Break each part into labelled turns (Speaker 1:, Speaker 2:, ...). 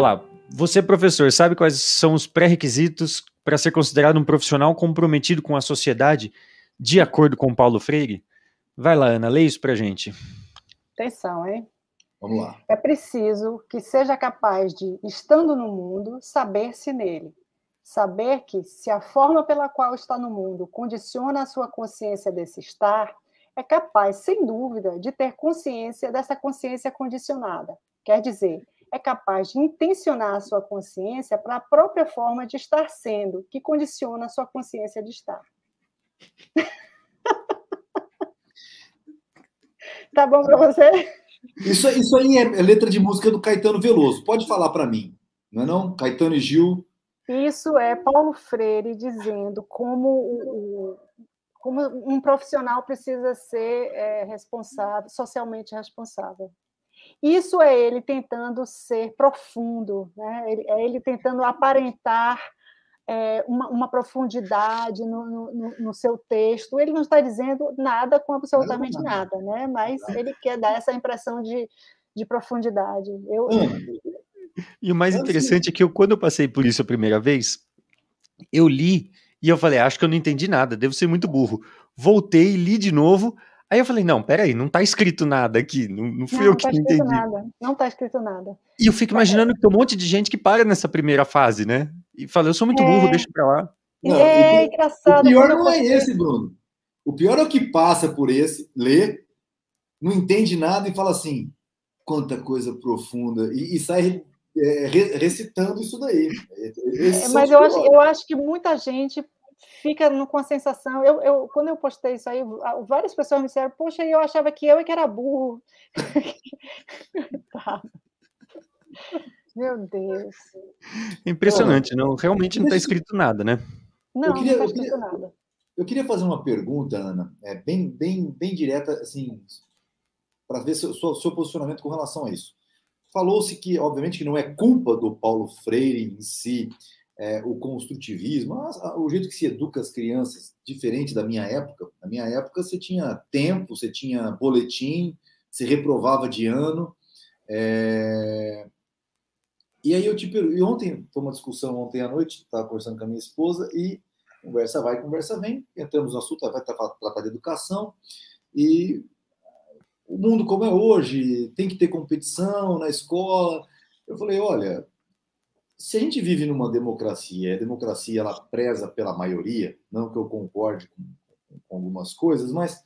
Speaker 1: Olá, você, professor, sabe quais são os pré-requisitos para ser considerado um profissional comprometido com a sociedade, de acordo com Paulo Freire? Vai lá, Ana, lê isso pra gente.
Speaker 2: Atenção, hein?
Speaker 3: Vamos lá.
Speaker 2: É preciso que seja capaz de, estando no mundo, saber-se nele. Saber que, se a forma pela qual está no mundo condiciona a sua consciência desse estar, é capaz, sem dúvida, de ter consciência dessa consciência condicionada. Quer dizer, é capaz de intencionar a sua consciência para a própria forma de estar sendo, que condiciona a sua consciência de estar. Tá bom para você?
Speaker 3: Isso aí é letra de música do Caetano Veloso. Pode falar para mim, não é não? Caetano e Gil.
Speaker 2: Isso é Paulo Freire dizendo como um profissional precisa ser responsável, socialmente responsável. Isso é ele tentando ser profundo, né? É ele tentando aparentar uma profundidade no seu texto. Ele não está dizendo nada com absolutamente nada, né? Mas ele quer dar essa impressão de profundidade.
Speaker 1: E o mais interessante é que quando eu passei por isso a primeira vez, eu li e eu falei, acho que eu não entendi nada, devo ser muito burro. Voltei, li de novo, aí eu falei, não, peraí, não tá escrito nada aqui, não fui eu que não entendi.
Speaker 2: Não tá escrito nada.
Speaker 1: E eu fico imaginando que tem um monte de gente que para nessa primeira fase, né? E fala, eu sou muito burro, deixa pra lá.
Speaker 3: Não,
Speaker 2: engraçado.
Speaker 3: O pior não é esse, Bruno. O pior é o que passa por esse, lê, não entende nada e fala assim, quanta coisa profunda, e sai recitando isso daí.
Speaker 2: Mas eu acho que muita gente fica com a sensação... Quando eu postei isso aí, várias pessoas me disseram, poxa, eu achava que eu é que era burro. Tá. Meu Deus.
Speaker 1: É impressionante, não? Realmente não está escrito nada, né?
Speaker 2: Não está escrito nada.
Speaker 3: Eu queria fazer uma pergunta, Ana, bem direta, assim, para ver seu posicionamento com relação a isso. Falou-se que, obviamente, que não é culpa do Paulo Freire em si, o construtivismo, o jeito que se educa as crianças, diferente da minha época. Na minha época, você tinha tempo, você tinha boletim, você reprovava de ano. E aí e ontem, foi uma discussão ontem à noite, estava conversando com a minha esposa, e conversa vai, conversa vem, entramos no assunto, vai tratar de educação, e o mundo como é hoje, tem que ter competição na escola. Eu falei, olha, se a gente vive numa democracia, a democracia ela preza pela maioria, não que eu concorde com algumas coisas, mas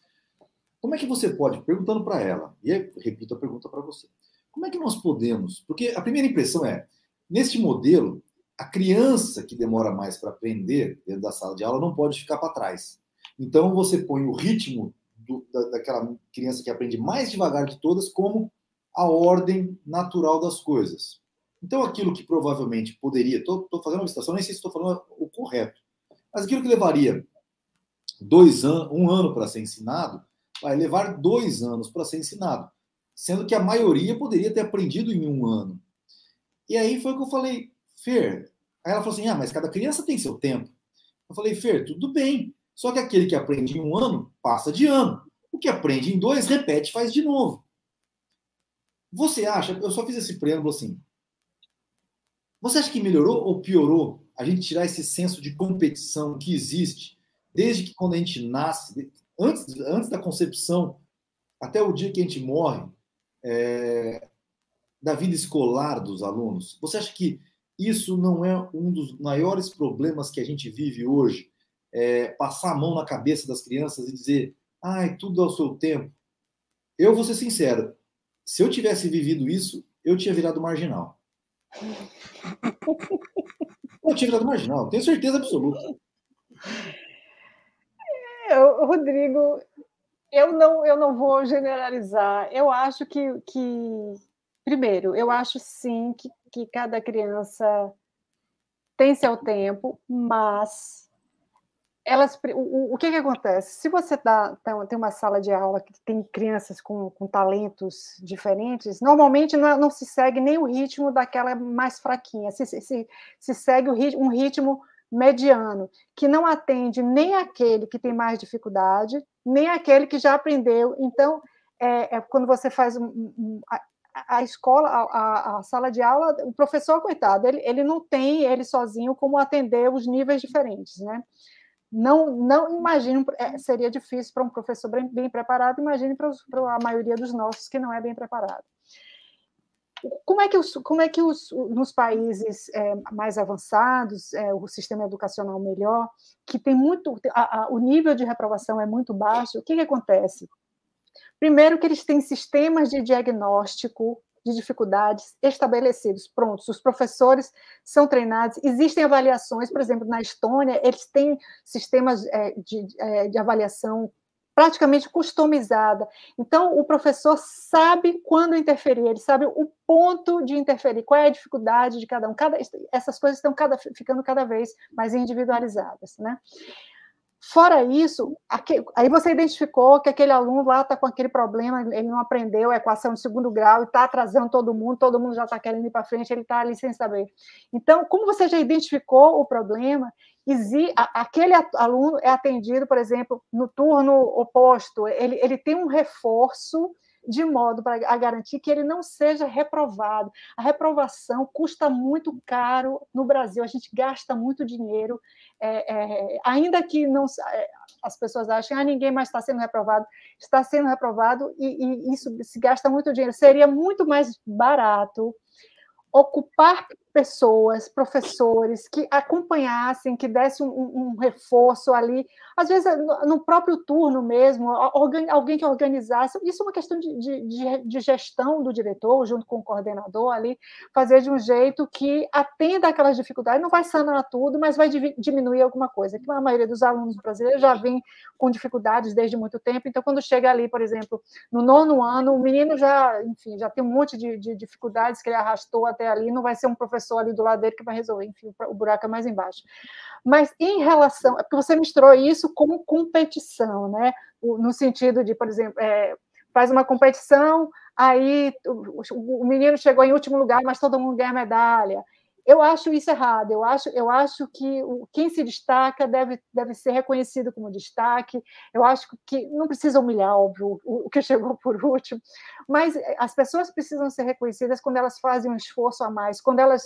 Speaker 3: como é que você pode, perguntando para ela, e eu repito a pergunta para você, como é que nós podemos, porque a primeira impressão é, neste modelo, a criança que demora mais para aprender dentro da sala de aula não pode ficar para trás. Então você põe o ritmo daquela criança que aprende mais devagar de todas como a ordem natural das coisas. Então, aquilo que provavelmente poderia... Estou fazendo uma licitação, nem sei se estou falando o correto, mas aquilo que levaria 1 ano para ser ensinado, vai levar 2 anos para ser ensinado, sendo que a maioria poderia ter aprendido em 1 ano. E aí foi o que eu falei, Fer... Aí ela falou assim, mas cada criança tem seu tempo. Eu falei, Fer, tudo bem, só que aquele que aprende em 1 ano, passa de ano. O que aprende em 2, repete, faz de novo. Você acha, eu só fiz esse preâmbulo assim, você acha que melhorou ou piorou a gente tirar esse senso de competição que existe desde que quando a gente nasce, antes da concepção, até o dia que a gente morre, da vida escolar dos alunos? Você acha que isso não é um dos maiores problemas que a gente vive hoje? Passar a mão na cabeça das crianças e dizer, tudo ao seu tempo. Eu vou ser sincero, se eu tivesse vivido isso, eu tinha virado marginal. Eu tinha virado marginal, tenho certeza absoluta.
Speaker 2: Rodrigo, eu não vou generalizar. Eu acho que primeiro, eu acho sim que cada criança tem seu tempo, mas o que acontece? Se você tem uma sala de aula que tem crianças com talentos diferentes, normalmente não se segue nem o ritmo daquela mais fraquinha, se segue um ritmo mediano, que não atende nem aquele que tem mais dificuldade, nem aquele que já aprendeu. Então, quando você faz a escola, a sala de aula, o professor, coitado, ele não tem, ele sozinho, como atender os níveis diferentes, né? Não imagino, seria difícil para um professor bem preparado, imagine para a maioria dos nossos que não é bem preparado. Como é que nos países mais avançados, o sistema educacional melhor, que tem muito, o nível de reprovação é muito baixo, o que acontece? Primeiro que eles têm sistemas de diagnóstico de dificuldades estabelecidos, prontos, os professores são treinados, existem avaliações, por exemplo, na Estônia, eles têm sistemas de avaliação praticamente customizada. Então, o professor sabe quando interferir, ele sabe o ponto de interferir, qual é a dificuldade de cada um. Essas coisas estão ficando cada vez mais individualizadas, né? Fora isso, aí você identificou que aquele aluno lá está com aquele problema, ele não aprendeu a equação de segundo grau e está atrasando todo mundo já está querendo ir para frente, ele está ali sem saber. Então, como você já identificou o problema, aquele aluno é atendido, por exemplo, no turno oposto, ele tem um reforço de modo para garantir que ele não seja reprovado. A reprovação custa muito caro no Brasil, a gente gasta muito dinheiro, ainda que não, as pessoas achem que ninguém mais está sendo reprovado e isso se gasta muito dinheiro. Seria muito mais barato ocupar pessoas, professores, que acompanhassem, que dessem um reforço ali, às vezes no próprio turno mesmo, alguém que organizasse. Isso é uma questão de gestão do diretor, junto com o coordenador ali, fazer de um jeito que atenda aquelas dificuldades, não vai sanar tudo, mas vai diminuir alguma coisa. Que a maioria dos alunos brasileiros já vem com dificuldades desde muito tempo, então quando chega ali, por exemplo, no 9º ano, o menino já tem um monte de dificuldades que ele arrastou até ali, não vai ser um professor ali do lado dele que vai resolver, enfim, o buraco é mais embaixo. Mas em relação, porque você misturou isso com competição, né? No sentido de, por exemplo, faz uma competição, aí o menino chegou em último lugar, mas todo mundo ganha medalha. Eu acho isso errado, eu acho que quem se destaca deve ser reconhecido como destaque, eu acho que não precisa humilhar, óbvio, o que chegou por último, mas as pessoas precisam ser reconhecidas quando elas fazem um esforço a mais, quando elas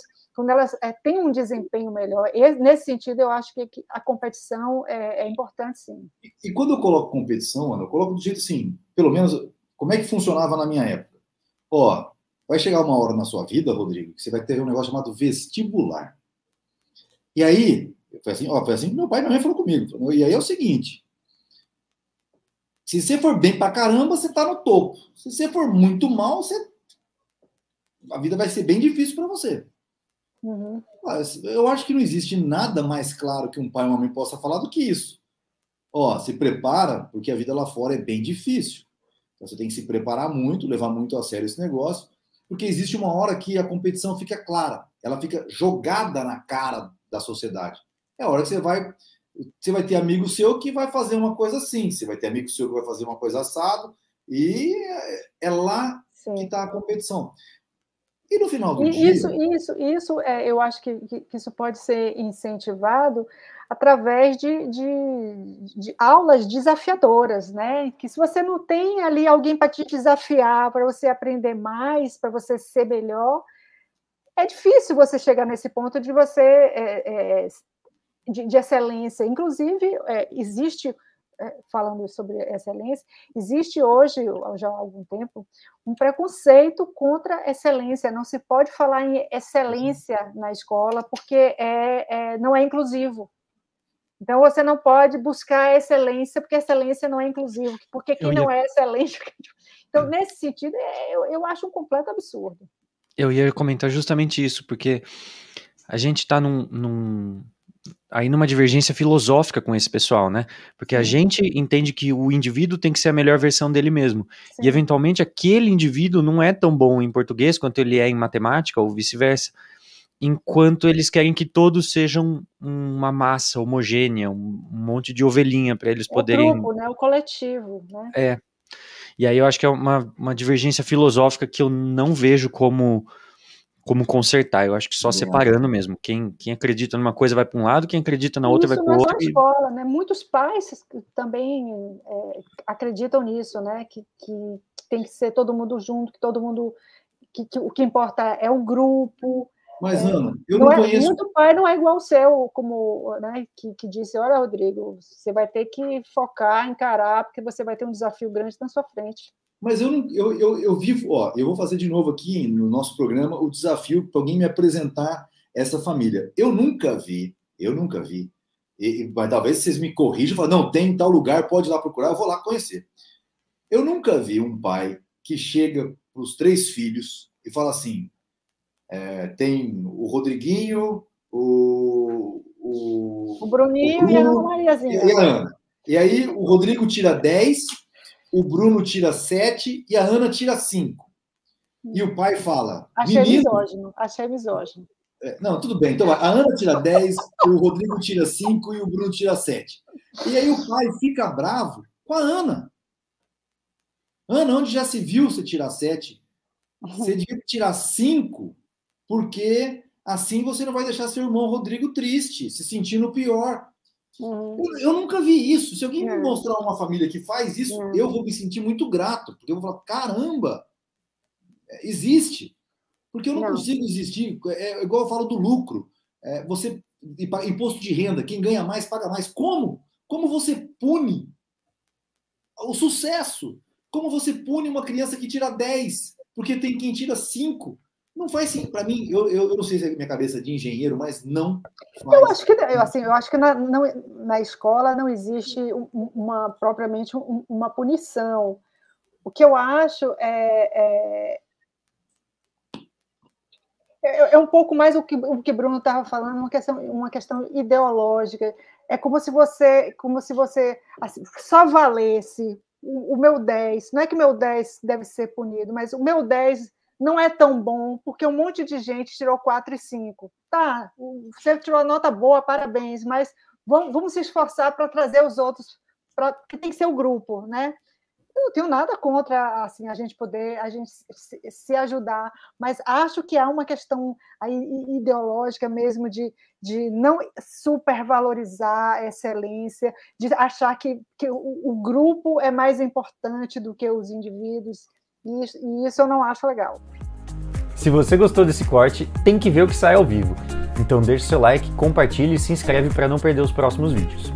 Speaker 2: têm um desempenho melhor. E, nesse sentido, eu acho que a competição é importante, sim.
Speaker 3: E quando eu coloco competição, Ana, eu coloco do jeito assim, pelo menos, como é que funcionava na minha época? Vai chegar uma hora na sua vida, Rodrigo, que você vai ter um negócio chamado vestibular. E aí, foi assim que meu pai e minha mãe falaram comigo. E aí é o seguinte, se você for bem pra caramba, você tá no topo. Se você for muito mal, a vida vai ser bem difícil para você.
Speaker 2: Uhum.
Speaker 3: Eu acho que não existe nada mais claro que um pai e uma mãe possa falar do que isso. Se prepara, porque a vida lá fora é bem difícil. Então você tem que se preparar muito, levar muito a sério esse negócio, porque existe uma hora que a competição fica clara, ela fica jogada na cara da sociedade. É a hora que você vai ter amigo seu que vai fazer uma coisa assim, você vai ter amigo seu que vai fazer uma coisa assado, e é lá Sim. que está a competição. E no final do dia...
Speaker 2: Isso eu acho que isso pode ser incentivado através de aulas desafiadoras, né? Que se você não tem ali alguém para te desafiar, para você aprender mais, para você ser melhor, é difícil você chegar nesse ponto de você de excelência. Inclusive, existe, falando sobre excelência, existe hoje, já há algum tempo, um preconceito contra a excelência. Não se pode falar em excelência na escola porque não é inclusivo. Então, você não pode buscar excelência, porque excelência não é inclusivo, porque quem não é excelente... Então, nesse sentido, eu acho um completo absurdo.
Speaker 1: Eu ia comentar justamente isso, porque a gente está aí numa divergência filosófica com esse pessoal, né? Porque a gente entende que o indivíduo tem que ser a melhor versão dele mesmo. Sim. E, eventualmente, aquele indivíduo não é tão bom em português quanto ele é em matemática, ou vice-versa. Enquanto eles querem que todos sejam uma massa homogênea, um monte de ovelhinha para eles poderem...
Speaker 2: O grupo, né? O coletivo, né?
Speaker 1: E aí eu acho que é uma divergência filosófica que eu não vejo como consertar. Eu acho que só separando mesmo. Quem acredita numa coisa vai para um lado, quem acredita na outra vai para o outro.
Speaker 2: Isso não é só escola, né? Muitos pais também acreditam nisso, né? Que tem que ser todo mundo junto, que todo mundo o que importa é o grupo.
Speaker 3: Mas, Ana, eu não conheço...
Speaker 2: Muito pai não é igual o seu, como, né, que disse, olha, Rodrigo, você vai ter que focar, encarar, porque você vai ter um desafio grande na sua frente.
Speaker 3: Mas eu vivo, eu vou fazer de novo aqui no nosso programa o desafio para alguém me apresentar essa família. Eu nunca vi, mas talvez vocês me corrijam e falem, não, tem em tal lugar, pode ir lá procurar, eu vou lá conhecer. Eu nunca vi um pai que chega para os 3 filhos e fala assim, tem o Rodriguinho, o
Speaker 2: Bruninho,
Speaker 3: Bruno,
Speaker 2: e a Ana Mariazinha.
Speaker 3: E a Ana. E aí o Rodrigo tira 10, o Bruno tira 7 e a Ana tira 5. E o pai fala...
Speaker 2: Achei misógino.
Speaker 3: Não, tudo bem. Então, a Ana tira 10, o Rodrigo tira 5 e o Bruno tira 7. E aí o pai fica bravo com a Ana. Ana, onde já se viu você tirar 7? Você devia tirar 5, porque assim você não vai deixar seu irmão Rodrigo triste, se sentindo pior. Eu nunca vi isso. Se alguém me mostrar uma família que faz isso, eu vou me sentir muito grato, porque eu vou falar, caramba, existe. Porque eu não consigo existir. É igual eu falo do lucro. Você, imposto de renda, quem ganha mais, paga mais. Como? Como você pune o sucesso? Como você pune uma criança que tira 10? Porque tem quem tira 5. Não faz sentido. Para mim, eu não sei se é minha cabeça de engenheiro, mas não faz.
Speaker 2: Eu acho que na escola não existe propriamente uma punição. O que eu acho é um pouco mais o que Bruno estava falando, uma questão ideológica. É como se você assim, só valesse o meu 10. Não é que o meu 10 deve ser punido, mas o meu 10 não é tão bom, porque um monte de gente tirou 4 e 5. Tá, você tirou a nota boa, parabéns, mas vamos se esforçar para trazer os outros, porque tem que ser o grupo, né? Eu não tenho nada contra assim, a gente se ajudar, mas acho que há uma questão aí ideológica mesmo de não supervalorizar a excelência, de achar que o grupo é mais importante do que os indivíduos, e isso eu não acho legal.
Speaker 4: Se você gostou desse corte, tem que ver o que sai ao vivo. Então deixe seu like, compartilhe e se inscreve para não perder os próximos vídeos.